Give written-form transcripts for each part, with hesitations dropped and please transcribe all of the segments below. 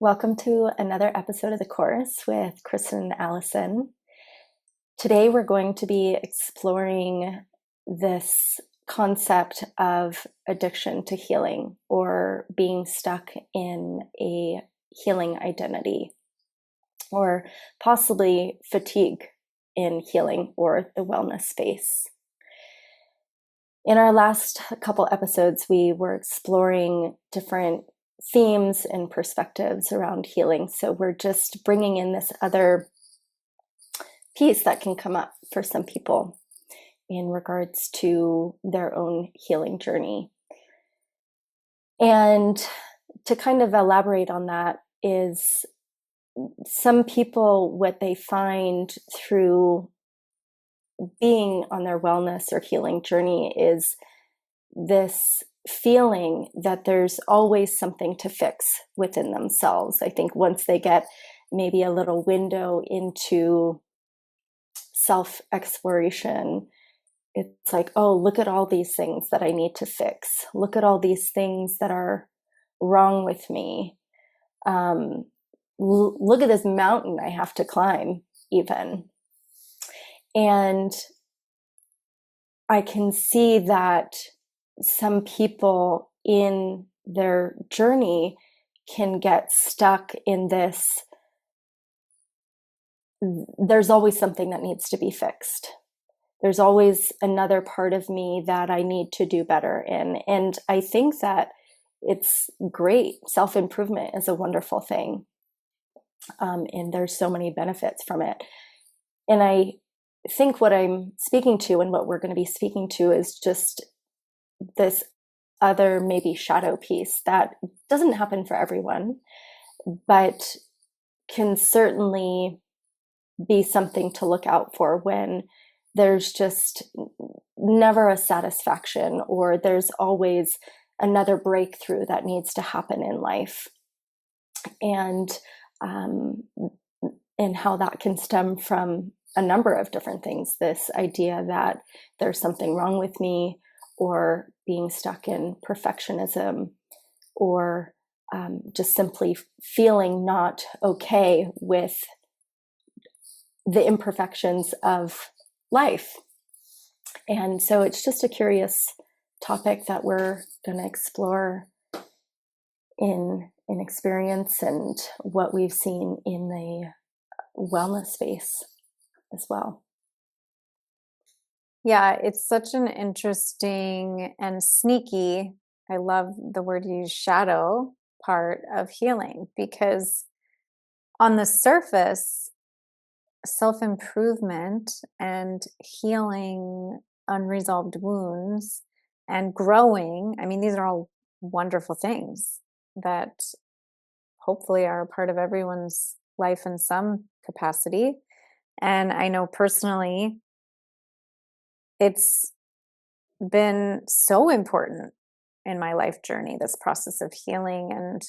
Welcome to another episode of the course with Kristen and Allison. Today we're going to be exploring this concept of addiction to healing, or being stuck in a healing identity, or possibly fatigue in healing or the wellness space. In our last couple episodes, we were exploring different themes and perspectives around healing. So we're just bringing in this other piece that can come up for some people in regards to their own healing journey. And to kind of elaborate on that is some people, what they find through being on their wellness or healing journey is this feeling that there's always something to fix within themselves. I think once they get maybe a little window into self-exploration, it's like, oh, look at all these things that I need to fix. Look at all these things that are wrong with me. Look at this mountain I have to climb, even. And I can see that some people in their journey can get stuck in this. There's always something that needs to be fixed. There's always another part of me that I need to do better in. And I think that it's great. Self-improvement is a wonderful thing. And there's so many benefits from it. And I think what I'm speaking to and what we're going to be speaking to is just this other maybe shadow piece that doesn't happen for everyone, but can certainly be something to look out for when there's just never a satisfaction, or there's always another breakthrough that needs to happen in life. And how that can stem from a number of different things. This idea that there's something wrong with me, or being stuck in perfectionism, or just simply feeling not okay with the imperfections of life. And so it's just a curious topic that we're going to explore in experience and what we've seen in the wellness space as well. Yeah, it's such an interesting and sneaky, I love the word you use, shadow part of healing, because on the surface, self-improvement and healing unresolved wounds and growing, I mean, these are all wonderful things that hopefully are a part of everyone's life in some capacity. And I know personally, it's been so important in my life journey, this process of healing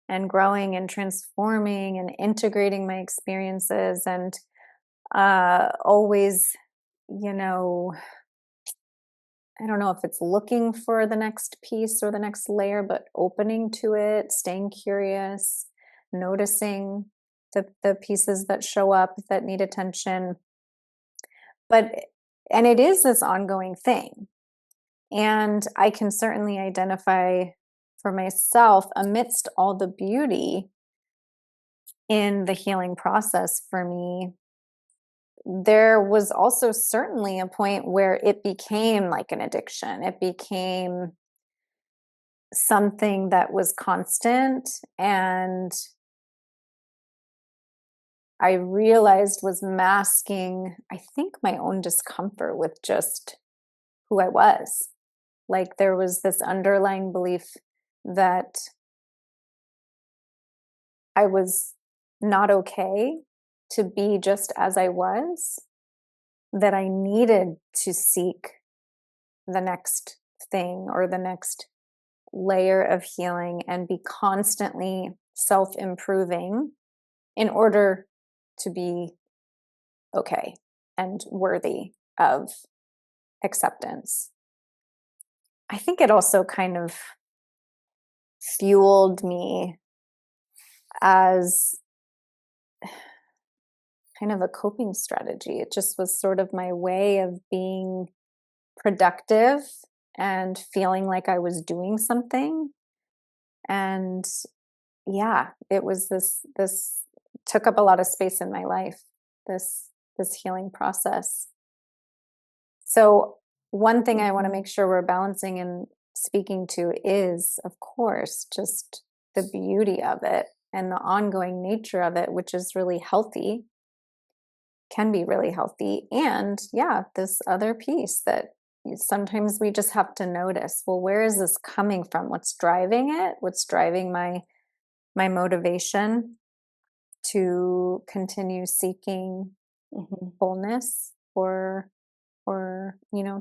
and growing and transforming and integrating my experiences, and always, I don't know if it's looking for the next piece or the next layer, but opening to it, staying curious, noticing the pieces that show up that need attention. And it is this ongoing thing. And I can certainly identify for myself, amidst all the beauty in the healing process for me, there was also certainly a point where it became like an addiction. It became something that was constant, and I realized was masking, I think, my own discomfort with just who I was. Like there was this underlying belief that I was not okay to be just as I was, that I needed to seek the next thing or the next layer of healing and be constantly self-improving in order to be okay and worthy of acceptance. I think it also kind of fueled me as kind of a coping strategy. It just was sort of my way of being productive and feeling like I was doing something. And yeah, it was this took up a lot of space in my life, this healing process. So one thing I want to make sure we're balancing and speaking to is, of course, just the beauty of it and the ongoing nature of it, which is really healthy, can be really healthy. And yeah, this other piece that sometimes we just have to notice, well, where is this coming from? What's driving it? What's driving my motivation to continue seeking wholeness, or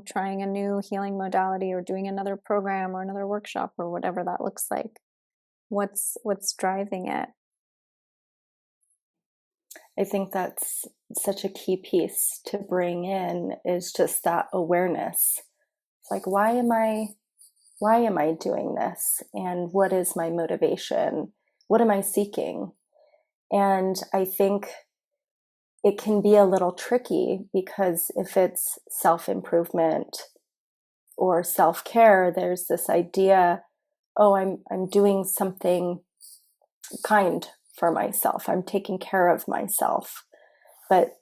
trying a new healing modality, or doing another program or another workshop, or whatever that looks like. What's driving it? I think that's such a key piece to bring in, is just that awareness. It's like, why am I doing this? And what is my motivation? What am I seeking? And I think it can be a little tricky, because if it's self-improvement or self-care, there's this idea, oh, I'm doing something kind for myself. I'm taking care of myself. But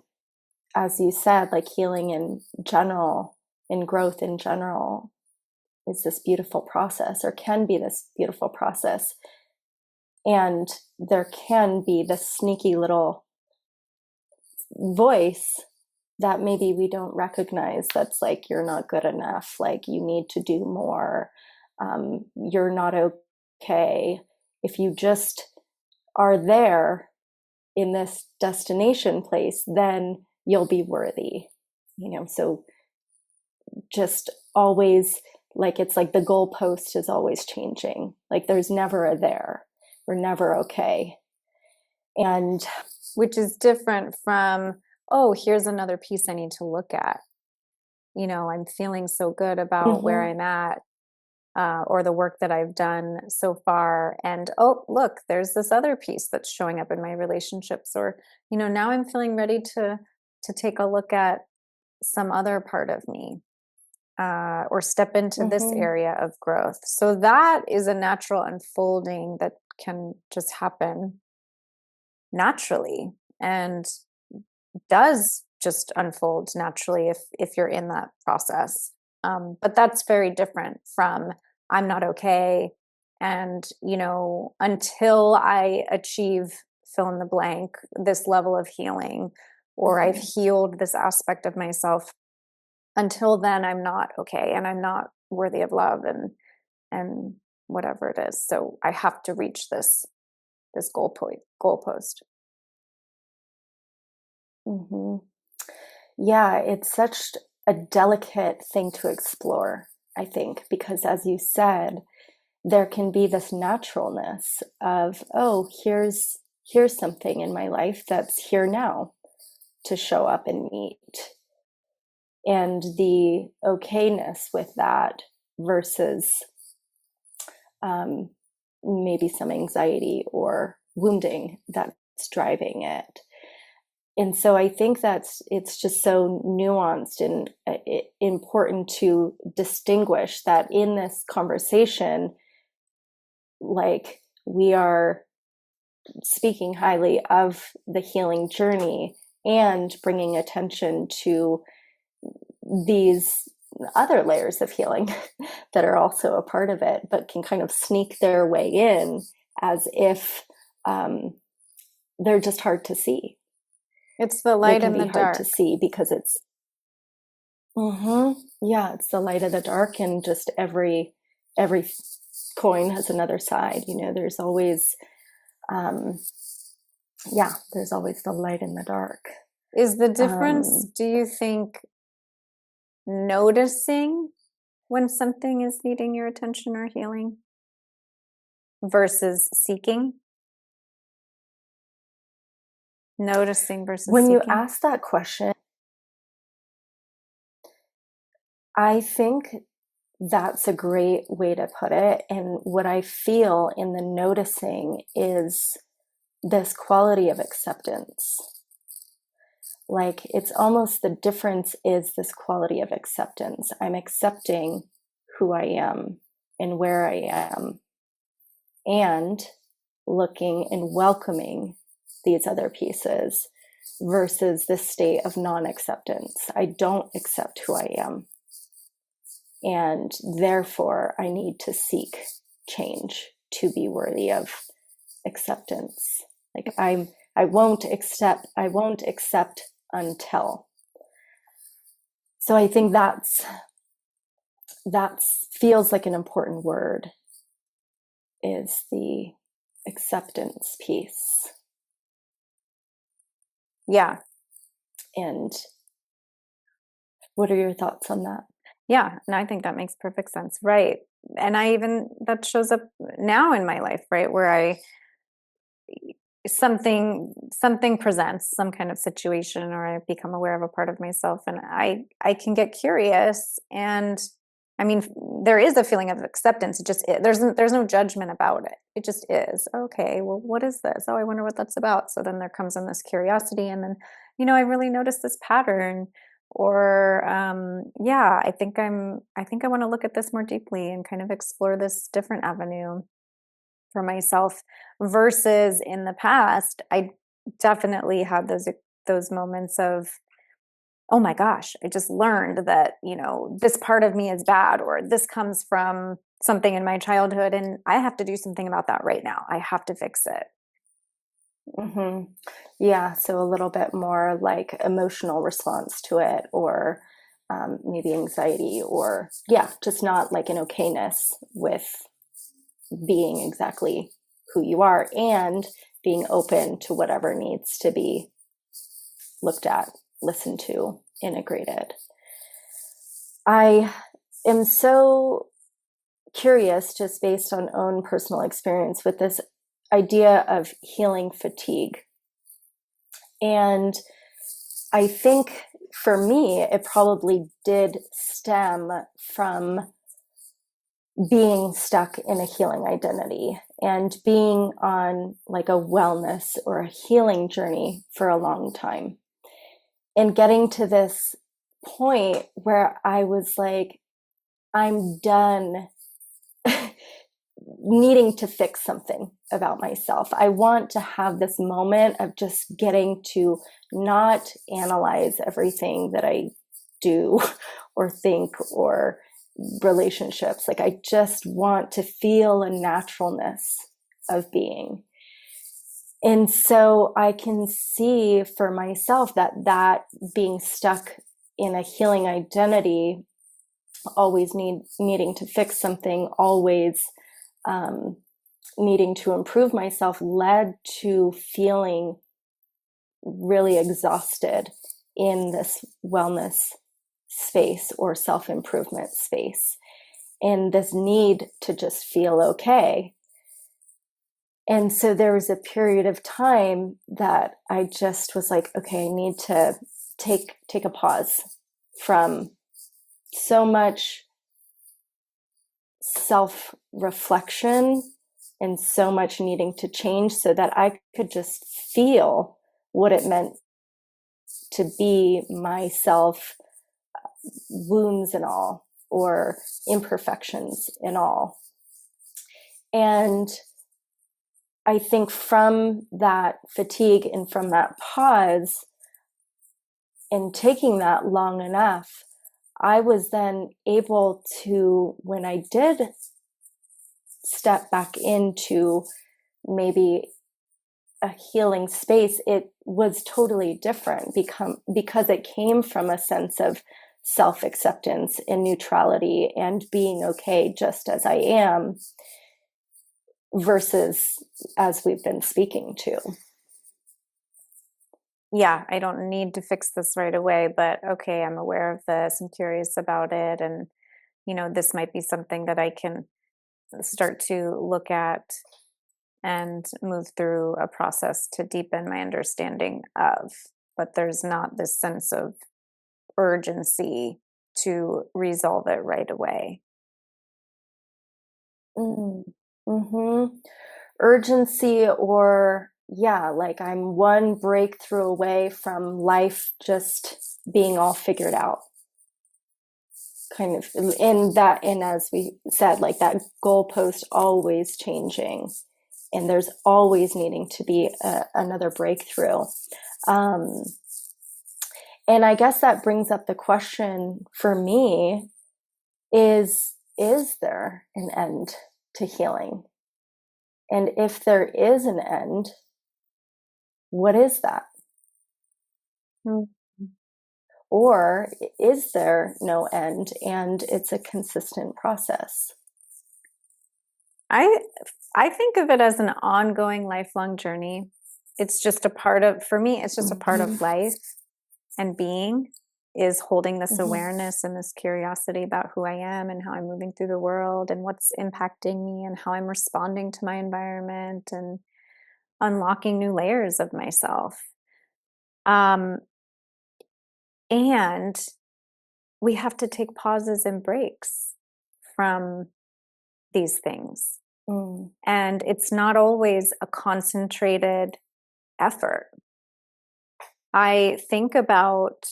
as you said, like, healing in general, in growth in general, is this beautiful process, or can be this beautiful process. And there can be this sneaky little voice that maybe we don't recognize, that's like, you're not good enough, like, you need to do more, you're not okay. If you just are there in this destination place, then you'll be worthy. So just always, like, it's like the goalpost is always changing. Like, there's never a there. We're never okay. And which is different from, oh, here's another piece I need to look at. I'm feeling so good about where I'm at, or the work that I've done so far. And, oh, look, there's this other piece that's showing up in my relationships. Or, now I'm feeling ready to take a look at some other part of me, or step into this area of growth. So that is a natural unfolding that can just happen naturally, and does just unfold naturally if you're in that process. But that's very different from, I'm not okay, and until I achieve fill in the blank, this level of healing, or I've healed this aspect of myself, until then I'm not okay, and I'm not worthy of love, and whatever it is. So I have to reach this goalpost. Yeah, it's such a delicate thing to explore, I think, because, as you said, there can be this naturalness of, oh, here's something in my life that's here now to show up and meet, and the okayness with that, versus maybe some anxiety or wounding that's driving it. And so I think it's just so nuanced and important to distinguish that in this conversation, like, we are speaking highly of the healing journey and bringing attention to these other layers of healing that are also a part of it, but can kind of sneak their way in as if they're just hard to see. It's the light in the hard dark to see, because it's it's the light of the dark, and just every coin has another side. There's always there's always the light in the dark. Is the difference, do you think, noticing when something is needing your attention or healing versus seeking? Noticing versus when seeking? you ask that question, I think that's a great way to put it. And what I feel in the noticing is this quality of acceptance. Like, it's almost the difference is this quality of acceptance. I'm accepting who I am and where I am, and looking and welcoming these other pieces versus this state of non-acceptance. I don't accept who I am, and therefore I need to seek change to be worthy of acceptance. Like, I won't accept until. So I think that feels like an important word, is the acceptance piece. Yeah. And what are your thoughts on that? Yeah. And I think that makes perfect sense. Right. And that shows up now in my life, right? Where something presents, some kind of situation, or I become aware of a part of myself, and I can get curious. And I mean, there is a feeling of acceptance. It just there's no judgment about it. It just is. Okay, well, what is this? Oh, I wonder what that's about. So then there comes in this curiosity, and then, I really noticed this pattern. Or yeah, I think I want to look at this more deeply and kind of explore this different avenue for myself. Versus in the past, I definitely had those moments of, oh my gosh, I just learned that, this part of me is bad, or this comes from something in my childhood, and I have to do something about that right now. I have to fix it. Mm-hmm. Yeah, so a little bit more like emotional response to it, or maybe anxiety, or just not like an okayness with being exactly who you are, and being open to whatever needs to be looked at, listened to, integrated. I am so curious, just based on own personal experience, with this idea of healing fatigue. And I think for me, it probably did stem from being stuck in a healing identity and being on like a wellness or a healing journey for a long time, and getting to this point where I was like, I'm done needing to fix something about myself. I want to have this moment of just getting to not analyze everything that I do or think or relationships. Like, I just want to feel a naturalness of being. And so I can see for myself that being stuck in a healing identity, always needing to fix something, always needing to improve myself, led to feeling really exhausted in this wellness space or self-improvement space, and this need to just feel okay. And so there was a period of time that I just was like, okay, I need to take a pause from so much self-reflection and so much needing to change, so that I could just feel what it meant to be myself, wounds and all, or imperfections and all. And I think from that fatigue and from that pause and taking that long enough, I was then able to, when I did step back into maybe a healing space, it was totally different because it came from a sense of self-acceptance and neutrality and being okay just as I am, versus as we've been speaking to. Yeah, I don't need to fix this right away, but okay, I'm aware of this, I'm curious about it, and this might be something that I can start to look at and move through a process to deepen my understanding of. But there's not this sense of urgency to resolve it right away. Mm-hmm. Urgency, or yeah, like I'm one breakthrough away from life just being all figured out. Kind of in that, and as we said, like that goalpost always changing, and there's always needing to be another breakthrough. Um, and I guess that brings up the question for me is there an end to healing? And if there is an end, what is that? Mm-hmm. Or is there no end and it's a consistent process? I think of it as an ongoing lifelong journey. It's just a part of, for me, it's just a part of life and being, is holding this awareness and this curiosity about who I am and how I'm moving through the world and what's impacting me and how I'm responding to my environment and unlocking new layers of myself. And we have to take pauses and breaks from these things. And it's not always a concentrated effort. I think about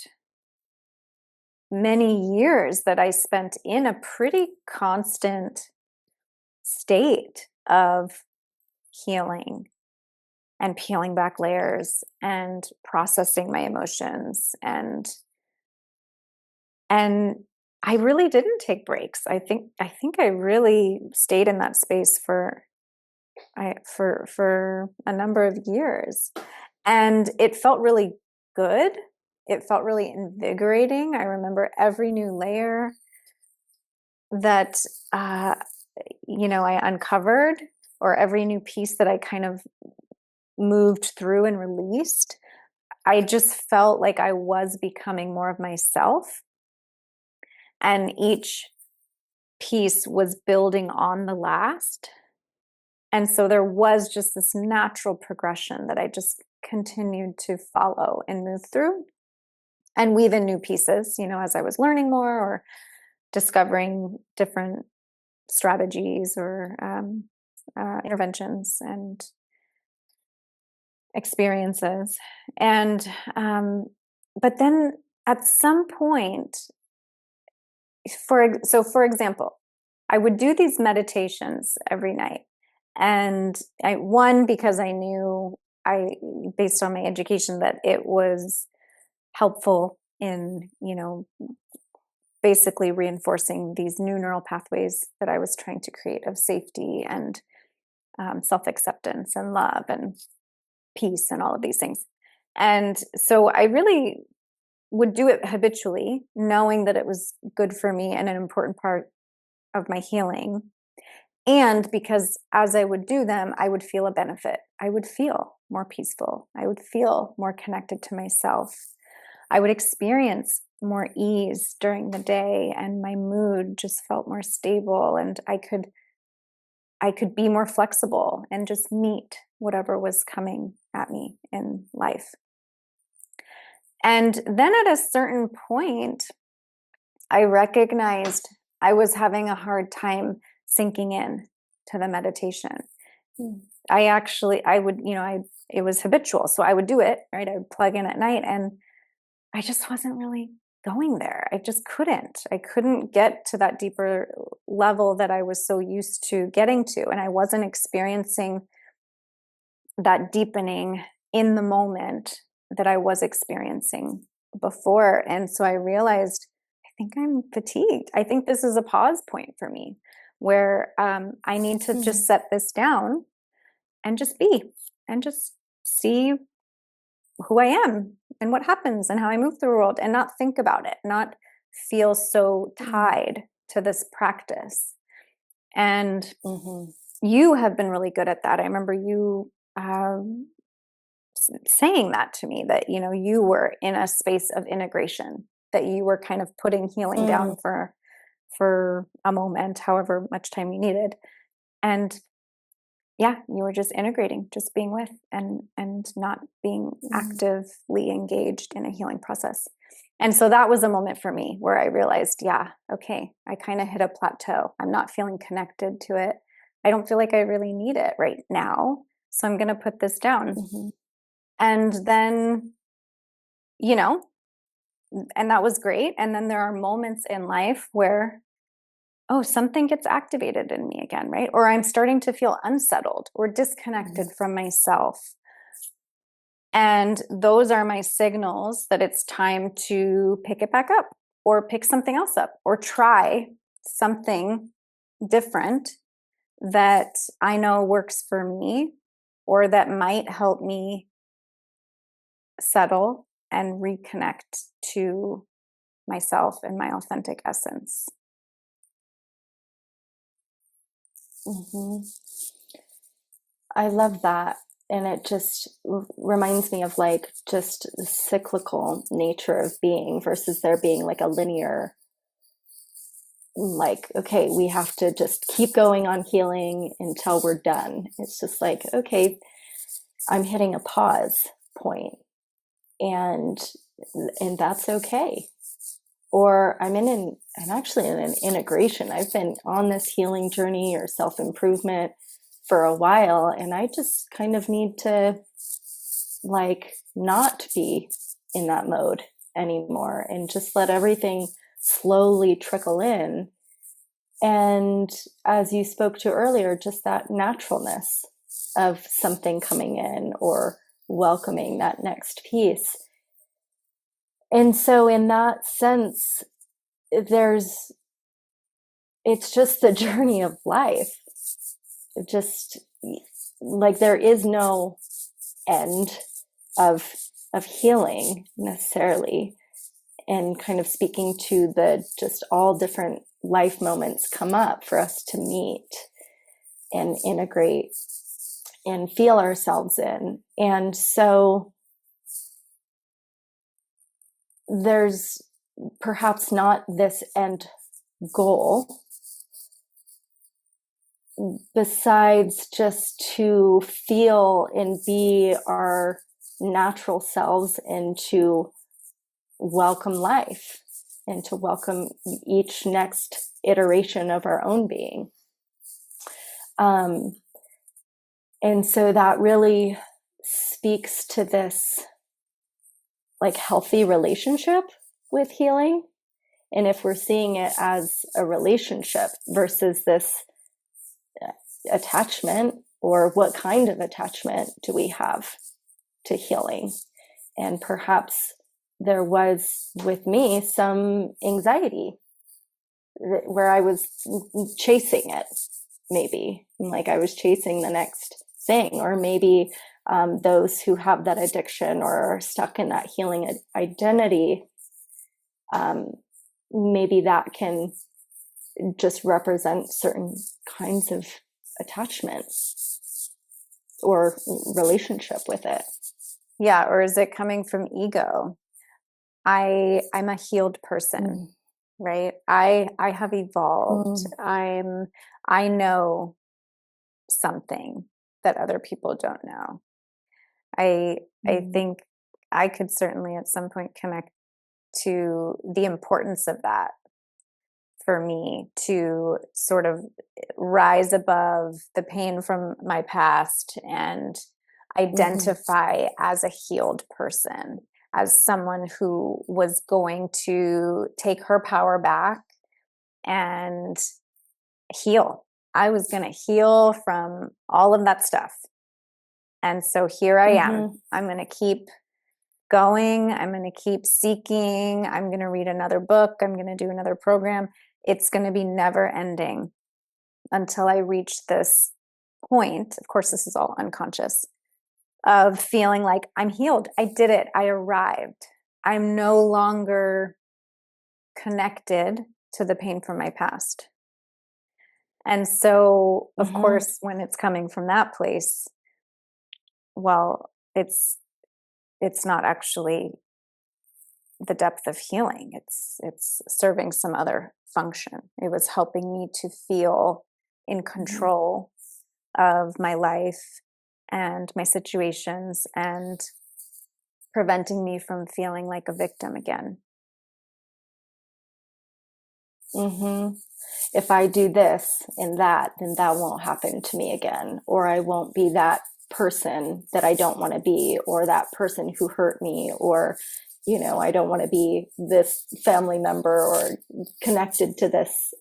many years that I spent in a pretty constant state of healing and peeling back layers and processing my emotions, and I really didn't take breaks. I think I really stayed in that space for a number of years, and it felt really good. It felt really invigorating. I remember every new layer that I uncovered, or every new piece that I kind of moved through and released. I just felt like I was becoming more of myself, and each piece was building on the last. And so there was just this natural progression that I just continued to follow and move through and weave in new pieces, as I was learning more or discovering different strategies or interventions and experiences. And, but then at some point, for example, I would do these meditations every night. And because I knew, based on my education, that it was helpful in, basically reinforcing these new neural pathways that I was trying to create of safety and self-acceptance and love and peace and all of these things. And so I really would do it habitually, knowing that it was good for me and an important part of my healing. And because as I would do them, I would feel a benefit. I would feel more peaceful. I would feel more connected to myself. I would experience more ease during the day, and my mood just felt more stable, and I could be more flexible and just meet whatever was coming at me in life. And then at a certain point, I recognized I was having a hard time sinking in to the meditation. It was habitual. So I would do it, right? I would plug in at night, and I just wasn't really going there. I just couldn't. I couldn't get to that deeper level that I was so used to getting to. And I wasn't experiencing that deepening in the moment that I was experiencing before. And so I realized, I think I'm fatigued. I think this is a pause point for me, where I need to just set this down and just be, and just see who I am and what happens and how I move through the world, and not think about it, not feel so tied to this practice. And you have been really good at that. I remember you saying that to me, that you were in a space of integration, that you were kind of putting healing down for a moment, however much time you needed, and you were just integrating, just being with, and not being actively engaged in a healing process. And so that was a moment for me where I realized, okay, I kind of hit a plateau. I'm not feeling connected to it. I don't feel like I really need it right now. So I'm going to put this down. Mm-hmm. And then, and that was great. And then there are moments in life where, oh, something gets activated in me again, right? Or I'm starting to feel unsettled or disconnected from myself. And those are my signals that it's time to pick it back up or pick something else up or try something different that I know works for me or that might help me settle and reconnect to myself and my authentic essence. Mm-hmm. I love that. And it just reminds me of like just the cyclical nature of being versus there being like a linear, like, okay, we have to just keep going on healing until we're done. It's just like, okay, I'm hitting a pause point, and that's okay. Or I'm actually in an integration. I've been on this healing journey or self-improvement for a while, and I just kind of need to like not be in that mode anymore and just let everything slowly trickle in. And as you spoke to earlier, just that naturalness of something coming in or welcoming that next piece. And so in that sense, it's just the journey of life. It just like there is no end of healing necessarily, and kind of speaking to the just all different life moments come up for us to meet and integrate and feel ourselves in. And so there's perhaps not this end goal besides just to feel and be our natural selves and to welcome life and to welcome each next iteration of our own being. And so that really speaks to this like healthy relationship with healing. And if we're seeing it as a relationship versus this attachment, or what kind of attachment do we have to healing? And perhaps there was with me some anxiety where I was chasing it, maybe like I was chasing the next thing, or maybe those who have that addiction or are stuck in that healing identity, maybe that can just represent certain kinds of attachment or relationship with it. Yeah. Or is it coming from ego? I'm a healed person, right? I have evolved. I know something that other people don't know. I think I could certainly at some point connect to the importance of that for me to sort of rise above the pain from my past and identify as a healed person, as someone who was going to take her power back and heal. I was going to heal from all of that stuff. And so here I am. I'm going to keep going. I'm going to keep seeking. I'm going to read another book. I'm going to do another program. It's going to be never ending until I reach this point. Of course, this is all unconscious, of feeling like I'm healed. I did it. I arrived. I'm no longer connected to the pain from my past. And so, of course, when it's coming from that place, well, it's not actually the depth of healing. It's serving some other function. It was helping me to feel in control of my life and my situations and preventing me from feeling like a victim again. If I do this and that, then that won't happen to me again, or I won't be that person that I don't want to be, or that person who hurt me, or, I don't want to be this family member or connected to this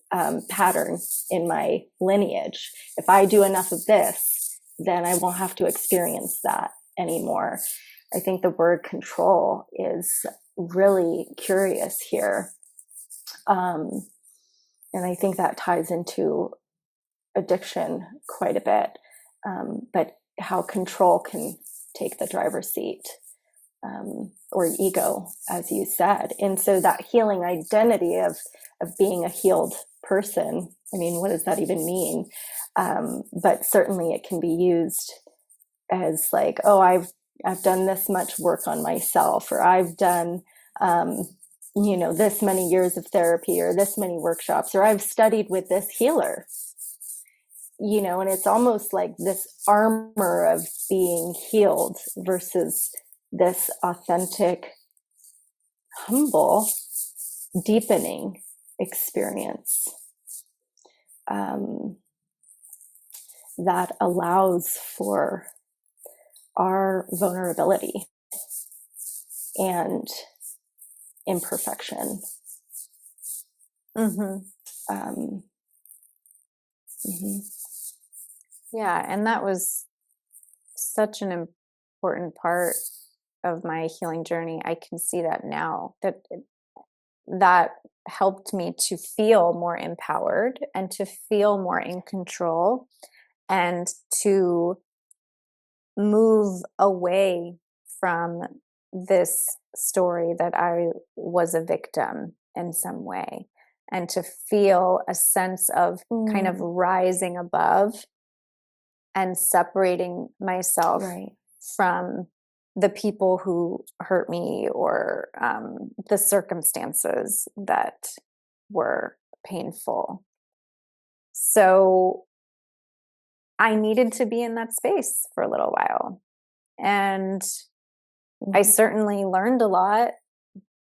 pattern in my lineage. If I do enough of this, then I won't have to experience that anymore. I think the word control is really curious here. And I think that ties into addiction quite a bit. But how control can take the driver's seat, or ego, as you said. And so that healing identity of being a healed person, I mean, what does that even mean? But certainly it can be used as like, oh, I've done this much work on myself, or I've done, this many years of therapy, or this many workshops, or I've studied with this healer, and it's almost like this armor of being healed versus this authentic, humble, deepening experience that allows for our vulnerability and imperfection. Yeah, and that was such an important part of my healing journey. I can see that now, that helped me to feel more empowered and to feel more in control, and to move away from this story that I was a victim in some way, and to feel a sense of kind of rising above and separating myself from the people who hurt me, or the circumstances that were painful. So I needed to be in that space for a little while. And I certainly learned a lot,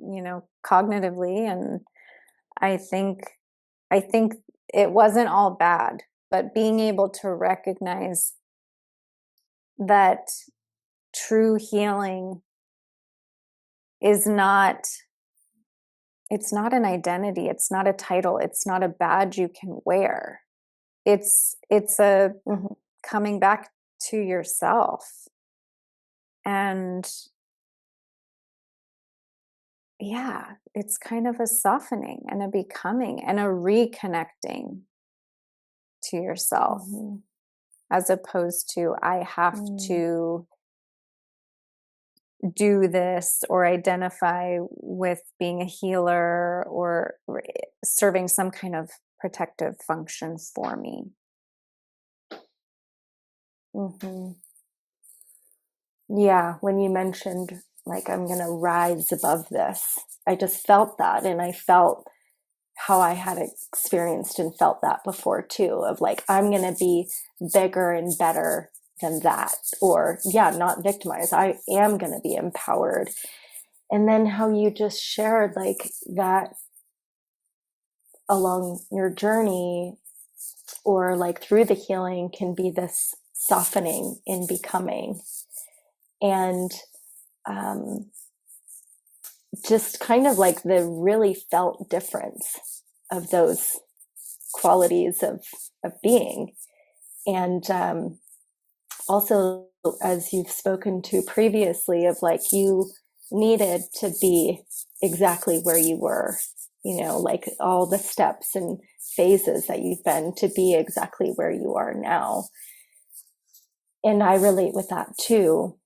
cognitively. And I think it wasn't all bad, but being able to recognize that true healing is it's not an identity, it's not a title, it's not a badge you can wear. It's a coming back to yourself. And yeah, it's kind of a softening and a becoming and a reconnecting to yourself, as opposed to I have to do this or identify with being a healer or serving some kind of protective function for me. Yeah, when you mentioned like, I'm going to rise above this, I just felt that. And I felt how I had experienced and felt that before too, of like, I'm going to be bigger and better than that, or not victimized. I am going to be empowered. And then how you just shared like that along your journey, or like through the healing, can be this softening in becoming. And just kind of like the really felt difference of those qualities of being. And also, as you've spoken to previously, of like, you needed to be exactly where you were, like all the steps and phases that you've been to be exactly where you are now. And I relate with that too,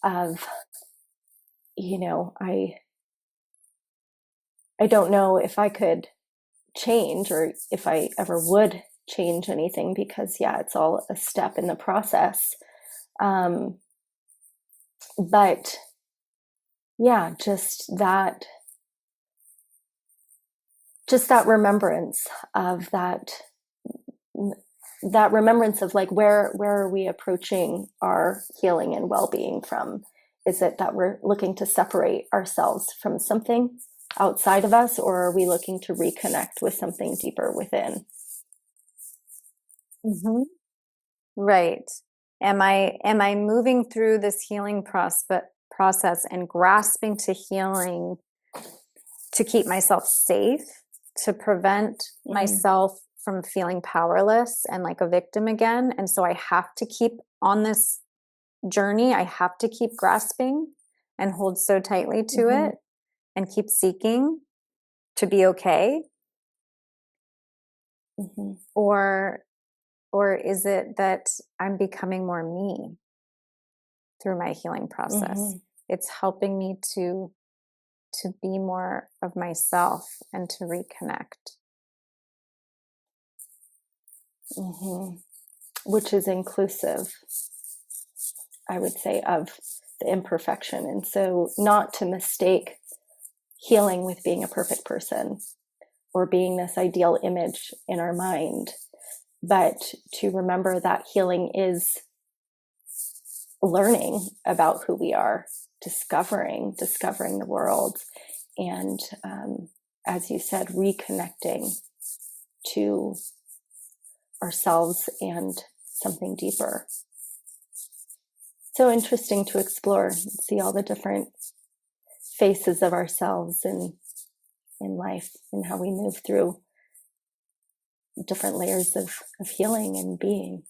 of, I don't know if I could change, or if I ever would change anything, because it's all a step in the process. But just that remembrance of that remembrance of like, where are we approaching our healing and well-being from? Is it that we're looking to separate ourselves from something outside of us, or are we looking to reconnect with something deeper within? Right. Am I moving through this healing process and grasping to healing to keep myself safe, to prevent myself from feeling powerless and like a victim again? And so I have to keep on this journey. I have to keep grasping and hold so tightly to it and keep seeking to be okay. Or is it that I'm becoming more me through my healing process? It's helping me to be more of myself and to reconnect. Which is inclusive, I would say, of the imperfection. And so not to mistake healing with being a perfect person or being this ideal image in our mind, but to remember that healing is learning about who we are, discovering the world, and as you said, reconnecting to ourselves and something deeper. So interesting to explore and see all the different faces of ourselves in life and how we move through different layers of healing and being.